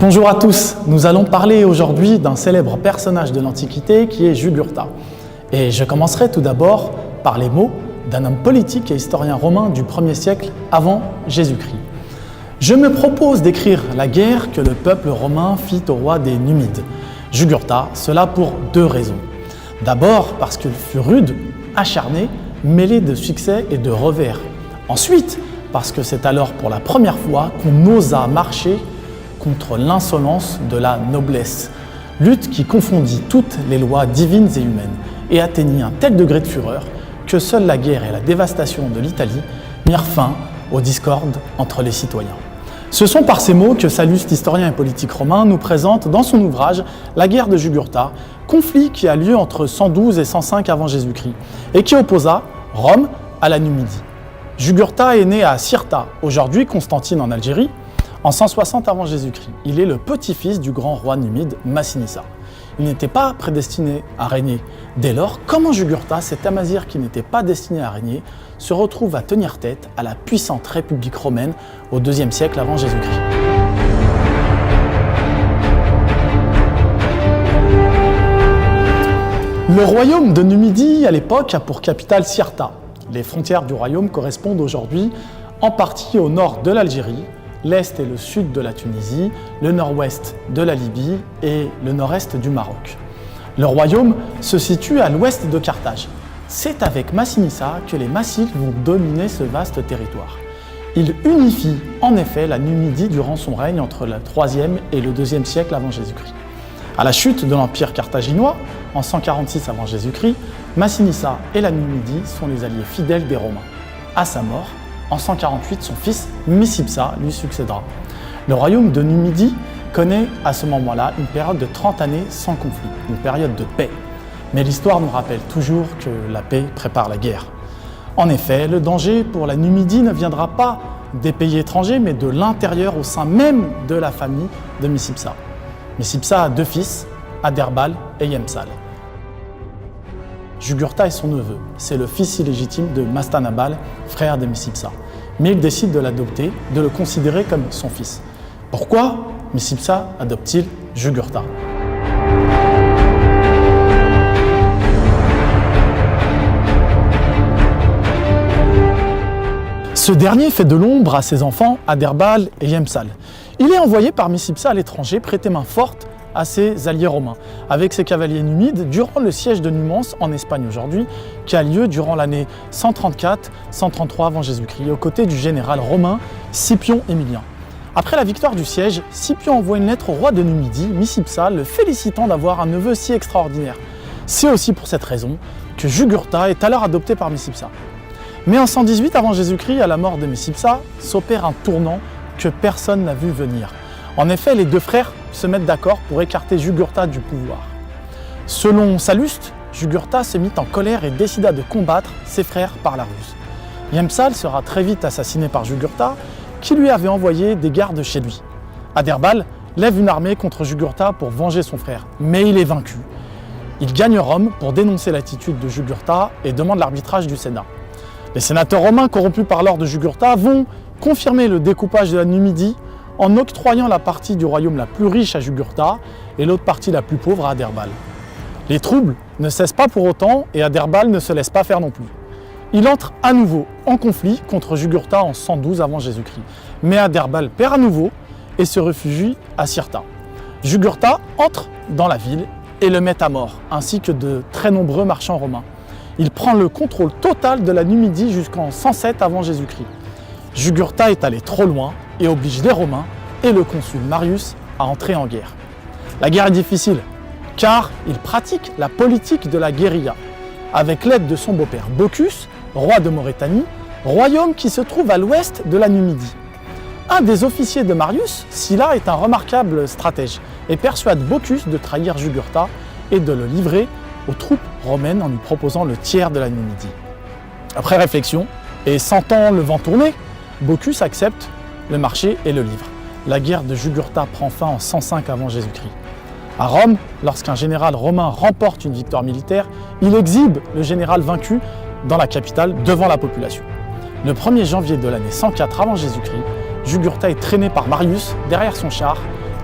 Bonjour à tous, nous allons parler aujourd'hui d'un célèbre personnage de l'Antiquité qui est Jugurtha. Et je commencerai tout d'abord par les mots d'un homme politique et historien romain du 1er siècle avant Jésus-Christ. Je me propose d'écrire la guerre que le peuple romain fit au roi des Numides, Jugurtha, cela pour deux raisons. D'abord parce qu'il fut rude, acharné, mêlé de succès et de revers. Ensuite, parce que c'est alors pour la première fois qu'on osa marcher contre l'insolence de la noblesse, lutte qui confondit toutes les lois divines et humaines et atteignit un tel degré de fureur que seule la guerre et la dévastation de l'Italie mirent fin aux discordes entre les citoyens. Ce sont par ces mots que Sallust, historien et politique romain, nous présente dans son ouvrage La guerre de Jugurtha, conflit qui a lieu entre 112 et 105 avant Jésus-Christ et qui opposa Rome à la Numidie. Jugurtha est né à Cirta, aujourd'hui Constantine en Algérie, en 160 avant Jésus-Christ. Il est le petit-fils du grand roi numide Massinissa. Il n'était pas prédestiné à régner. Dès lors, comment Jugurtha, cet amazir qui n'était pas destiné à régner, se retrouve à tenir tête à la puissante République romaine au IIe siècle avant Jésus-Christ. Le royaume de Numidie, à l'époque, a pour capitale Cirta. Les frontières du royaume correspondent aujourd'hui en partie au nord de l'Algérie, l'est et le sud de la Tunisie, le nord-ouest de la Libye et le nord-est du Maroc. Le royaume se situe à l'ouest de Carthage. C'est avec Massinissa que les Massilides vont dominer ce vaste territoire. Il unifie en effet la Numidie durant son règne entre le 3e et le 2e siècle avant Jésus-Christ. À la chute de l'Empire carthaginois, en 146 avant Jésus-Christ, Massinissa et la Numidie sont les alliés fidèles des Romains. À sa mort, en 148, son fils Micipsa lui succédera. Le royaume de Numidie connaît à ce moment-là une période de 30 années sans conflit, une période de paix. Mais l'histoire nous rappelle toujours que la paix prépare la guerre. En effet, le danger pour la Numidie ne viendra pas des pays étrangers, mais de l'intérieur au sein même de la famille de Micipsa. Micipsa a deux fils, Adherbal et Yemsal. Jugurtha est son neveu, c'est le fils illégitime de Mastanabal, frère de Micipsa. Mais il décide de l'adopter, de le considérer comme son fils. Pourquoi Micipsa adopte-t-il Jugurtha ? Ce dernier fait de l'ombre à ses enfants Adherbal et Yemsal. Il est envoyé par Micipsa à l'étranger prêter main forte à ses alliés romains, avec ses cavaliers numides, durant le siège de Numance en Espagne aujourd'hui, qui a lieu durant l'année 134-133 avant Jésus-Christ, aux côtés du général romain Scipion Émilien. Après la victoire du siège, Scipion envoie une lettre au roi de Numidie, Micipsa, le félicitant d'avoir un neveu si extraordinaire. C'est aussi pour cette raison que Jugurtha est alors adopté par Micipsa. Mais en 118 avant Jésus-Christ, à la mort de Micipsa, s'opère un tournant que personne n'a vu venir. En effet, les deux frères se mettent d'accord pour écarter Jugurtha du pouvoir. Selon Sallust, Jugurtha se mit en colère et décida de combattre ses frères par la ruse. Yemsal sera très vite assassiné par Jugurtha, qui lui avait envoyé des gardes chez lui. Adherbal lève une armée contre Jugurtha pour venger son frère, mais il est vaincu. Il gagne Rome pour dénoncer l'attitude de Jugurtha et demande l'arbitrage du Sénat. Les sénateurs romains corrompus par l'ordre de Jugurtha vont confirmer le découpage de la Numidie en octroyant la partie du royaume la plus riche à Jugurtha et l'autre partie la plus pauvre à Adherbal. Les troubles ne cessent pas pour autant et Adherbal ne se laisse pas faire non plus. Il entre à nouveau en conflit contre Jugurtha en 112 avant Jésus-Christ. Mais Adherbal perd à nouveau et se réfugie à Cirta. Jugurtha entre dans la ville et le met à mort, ainsi que de très nombreux marchands romains. Il prend le contrôle total de la Numidie jusqu'en 107 avant Jésus-Christ. Jugurtha est allé trop loin et oblige les Romains et le consul Marius à entrer en guerre. La guerre est difficile, car il pratique la politique de la guérilla, avec l'aide de son beau-père Bocchus, roi de Maurétanie, royaume qui se trouve à l'ouest de la Numidie. Un des officiers de Marius, Sylla, est un remarquable stratège et persuade Bocchus de trahir Jugurtha et de le livrer aux troupes romaines en lui proposant le tiers de la Numidie. Après réflexion, et sentant le vent tourner, Bocchus accepte le marché et le livre. La guerre de Jugurtha prend fin en 105 avant Jésus-Christ. À Rome, lorsqu'un général romain remporte une victoire militaire, il exhibe le général vaincu dans la capitale devant la population. Le 1er janvier de l'année 104 avant Jésus-Christ, Jugurtha est traîné par Marius derrière son char,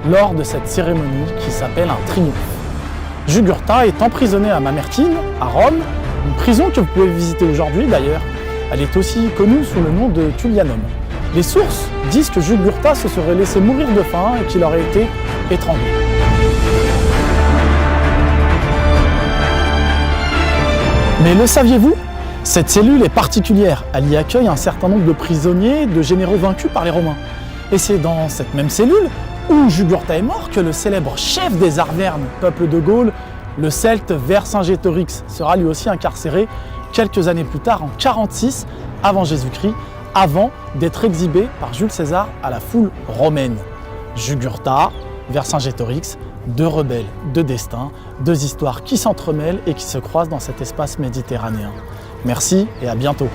lors de cette cérémonie qui s'appelle un triomphe. Jugurtha est emprisonné à Mamertine, à Rome, une prison que vous pouvez visiter aujourd'hui d'ailleurs. Elle est aussi connue sous le nom de Tullianum. Les sources disent que Jugurtha se serait laissé mourir de faim et qu'il aurait été étranglé. Mais le saviez-vous? Cette cellule est particulière. Elle y accueille un certain nombre de prisonniers, de généraux vaincus par les Romains. Et c'est dans cette même cellule où Jugurtha est mort que le célèbre chef des Arvernes, peuple de Gaule, le Celte Vercingétorix, sera lui aussi incarcéré quelques années plus tard, en 46 avant Jésus-Christ, avant d'être exhibé par Jules César à la foule romaine. Jugurtha, Vercingétorix, deux rebelles, deux destins, deux histoires qui s'entremêlent et qui se croisent dans cet espace méditerranéen. Merci et à bientôt.